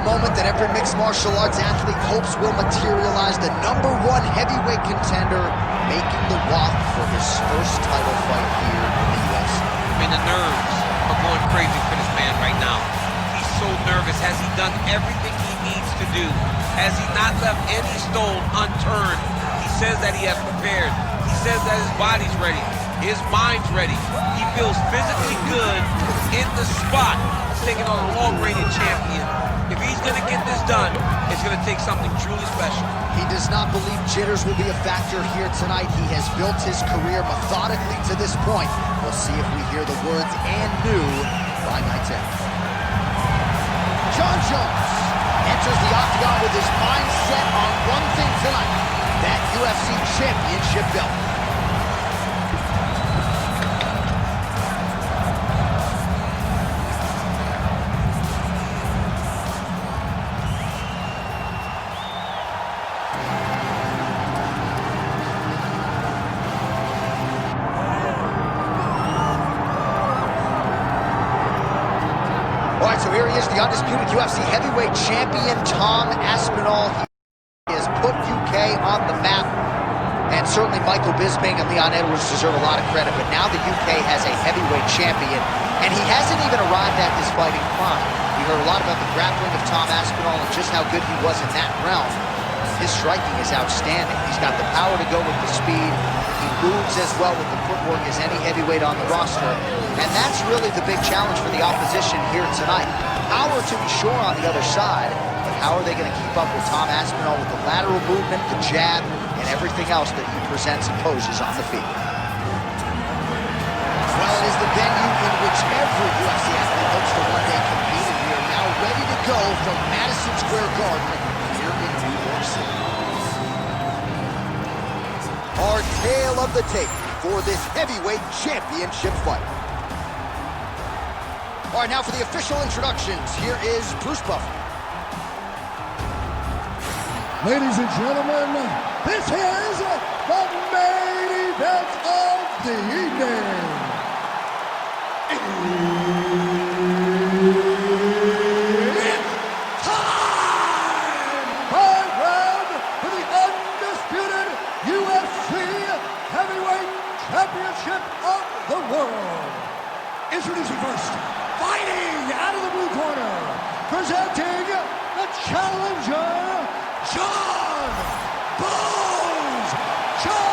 the moment that every mixed martial arts athlete hopes will materialize. The #1 heavyweight contender making the walk for his first title fight here in the UFC. I mean, the nerves are going crazy for this man right now. He's so nervous. Has he done everything he needs to do? Has he not left any stone unturned? He says that he has prepared. He says that his body's ready. His mind's ready. He feels physically good in the spot. He's taking on a long-reigning champion. If he's going to get this done, it's going to take something truly special. He does not believe jitters will be a factor here tonight. He has built his career methodically to this point. We'll see if we hear the words "and new" by night's end. Jon Jones enters the octagon with his mind set on one thing tonight, that UFC championship belt. All right, so here he is, the undisputed UFC heavyweight champion, Tom Aspinall. He has put UK on the map, and certainly Michael Bisping and Leon Edwards deserve a lot of credit, but now the UK has a heavyweight champion, and he hasn't even arrived at his fighting prime. We heard a lot about the grappling of Tom Aspinall and just how good he was in that realm. His striking is outstanding. He's got the power to go with the speed. He moves as well with the footwork as any heavyweight on the roster. And that's really the big challenge for the opposition here tonight. Power to be sure on the other side, but how are they going to keep up with Tom Aspinall with the lateral movement, the jab, and everything else that he presents and poses on the feet? Well, it is the venue in which every UFC athlete hopes to one day compete, and we are now ready to go from Madison Square Garden here in New York City. Our tale of the tape for this heavyweight championship fight. All right, now for the official introductions, here is Bruce Buffer. Ladies and gentlemen, this is the main event of the evening. It's time! 5 rounds for the undisputed UFC Heavyweight Championship of the world. Introducing first, fighting out of the blue corner, presenting the challenger, Jon Bones Jones.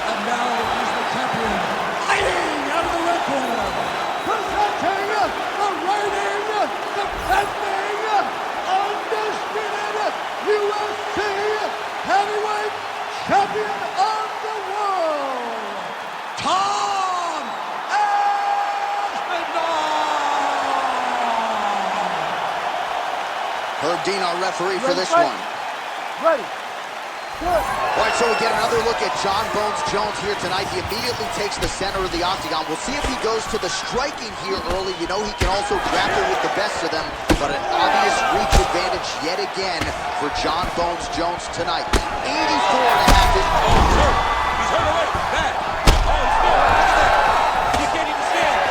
And now he's the champion, fighting out of the red corner, presenting the reigning, defending, undisputed UFC Heavyweight Champion of the world, Tom Aspinall. Herb Dean, our referee for this one. Ready. Good. All right, so we get another look at Jon Bones Jones here tonight. He immediately takes the center of the octagon. We'll see if he goes to the striking here early. You know he can also grapple with the best of them, but an obvious reach advantage yet again for Jon Bones Jones tonight. 84.5 inches. He's hurt away. Bad. Oh, he's still. Look at that. He can't even stand.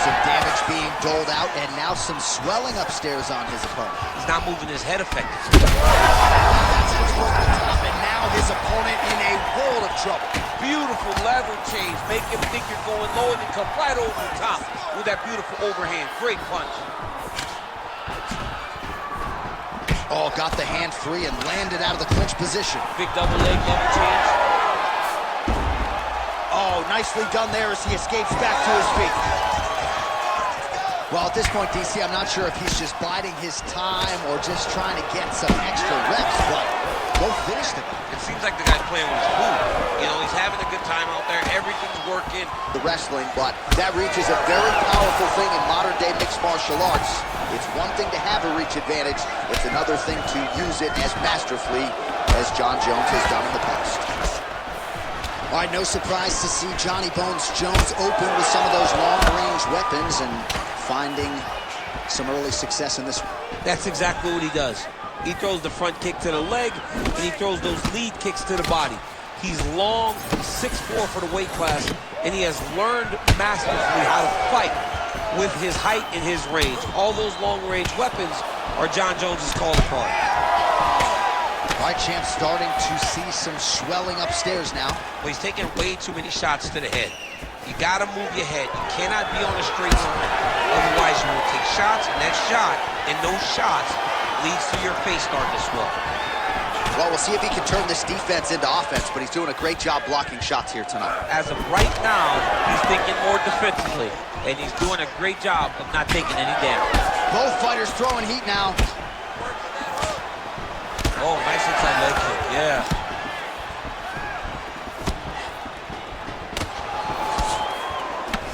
Some damage being doled out, and now some swelling upstairs on his opponent. He's not moving his head effectively. That's what's over the top, and now his opponent in a world of trouble. Beautiful level change. Make him think you're going low and then come right over the top with that beautiful overhand. Great punch. Oh, got the hand free and landed out of the clinch position. Big double leg level change. Oh, nicely done there as he escapes back to his feet. Well, at this point, DC, I'm not sure if he's just biding his time or just trying to get some extra reps, but go finish them. It seems like the guy's playing with his food. You know, he's having a good time out there. Everything's working. The wrestling, but that reach is a very powerful thing in modern-day mixed martial arts. It's one thing to have a reach advantage. It's another thing to use it as masterfully as Jon Jones has done in the past. All right, no surprise to see Johnny Bones Jones open with some of those long-range weapons and finding some early success in this one. That's exactly what he does. He throws the front kick to the leg, and he throws those lead kicks to the body. He's long, 6'4" for the weight class, and he has learned masterfully how to fight with his height and his range. All those long-range weapons are John Jones's calling card. All right, champ, starting to see some swelling upstairs now. But he's taking way too many shots to the head. You gotta move your head. You cannot be on a straight line. Otherwise, you will take shots, and that shot and those shots leads to your face starting to swell. Well, we'll see if he can turn this defense into offense, but he's doing a great job blocking shots here tonight. As of right now, he's thinking more defensively, and he's doing a great job of not taking any damage. Both fighters throwing heat now. Oh, nice inside leg kick, yeah.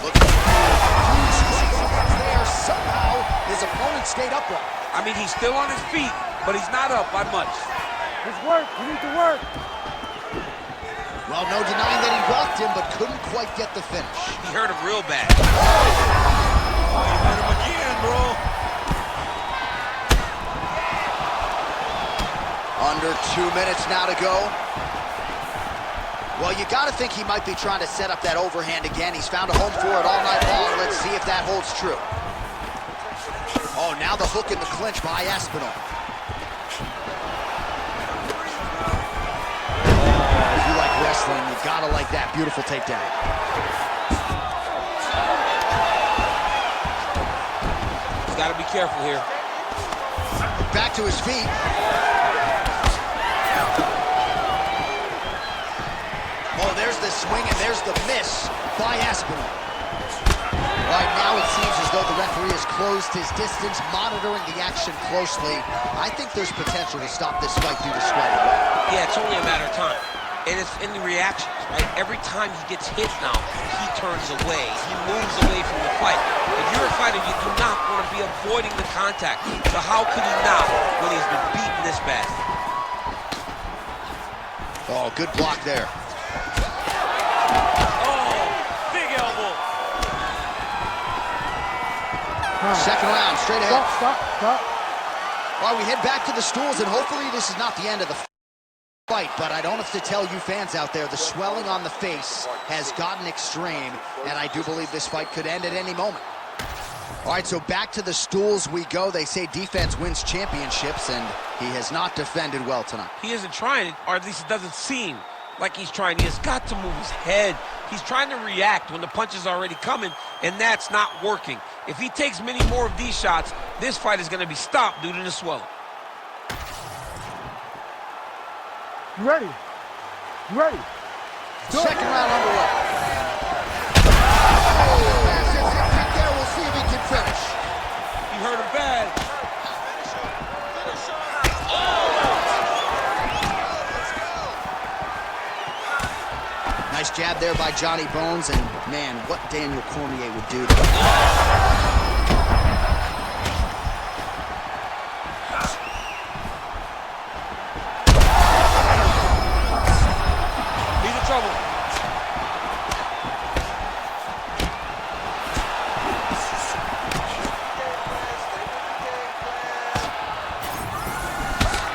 Look there. Somehow, his opponent stayed upright. I mean, he's still on his feet, but he's not up by much. It's work. You need to work. Well, no denying that he rocked him, but couldn't quite get the finish. He hurt him real bad. Oh, you hurt him again, bro. Under 2 minutes now to go. Well, you got to think he might be trying to set up that overhand again. He's found a home for it all night long. Let's see if that holds true. Oh, now the hook in the clinch by Aspinall. Oh, if you like wrestling, you got to like that. Beautiful takedown. He's got to be careful here. Back to his feet. Oh, there's the swing, and there's the miss by Aspinall. Right now, it seems as though the referee has closed his distance, monitoring the action closely. I think there's potential to stop this fight due to sweating. Yeah, it's only a matter of time. And it's in the reactions, right? Every time he gets hit now, he turns away. He moves away from the fight. If you're a fighter, you do not want to be avoiding the contact. So how could he not when he's been beaten this bad? Oh, good block there. Second round, straight ahead. Stop. Well, we head back to the stools, and hopefully this is not the end of the fight, but I don't have to tell you fans out there, the swelling on the face has gotten extreme, and I do believe this fight could end at any moment. All right, so back to the stools we go. They say defense wins championships, and he has not defended well tonight. He isn't trying, or at least it doesn't seem like he's trying. He has got to move his head. He's trying to react when the punch is already coming, and that's not working. If he takes many more of these shots, this fight is going to be stopped due to the swelling. You ready? You ready? Second round underway. There, we'll see if he can finish. He hurt him bad. Nice jab there by Johnny Bones, and man, what Daniel Cormier would do to him. He's in trouble.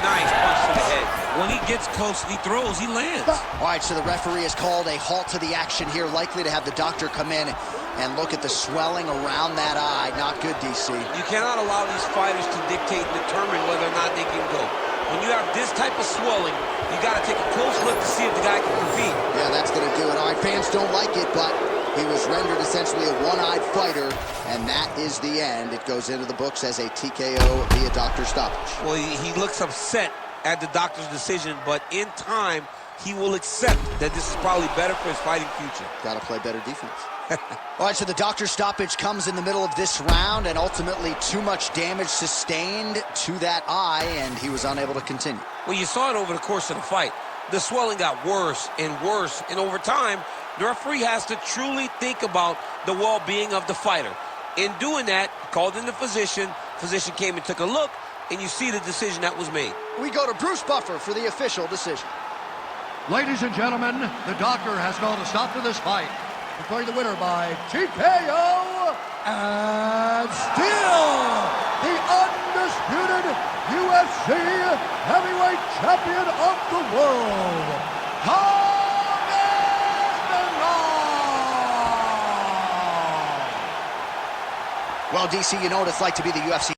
Nice punch to the head. When he gets close and he throws, he lands. All right, so the referee has called a halt to the action here, likely to have the doctor come in and look at the swelling around that eye. Not good, DC. You cannot allow these fighters to dictate and determine whether or not they can go. When you have this type of swelling, you got to take a close look to see if the guy can compete. Yeah, that's going to do it. All right, fans don't like it, but he was rendered essentially a one-eyed fighter, and that is the end. It goes into the books as a TKO via doctor stoppage. Well, he looks upset at the doctor's decision, but in time, he will accept that this is probably better for his fighting future. Got to play better defense. All right, so the doctor's stoppage comes in the middle of this round, and ultimately too much damage sustained to that eye, and he was unable to continue. Well, you saw it over the course of the fight. The swelling got worse and worse, and over time, the referee has to truly think about the well-being of the fighter. In doing that, called in the physician came and took a look, and you see the decision that was made. We go to Bruce Buffer for the official decision. Ladies and gentlemen, the doctor has called a stop to this fight, declaring the winner by TKO, and still the undisputed UFC heavyweight champion of the world, Well, DC, you know what it's like to be the UFC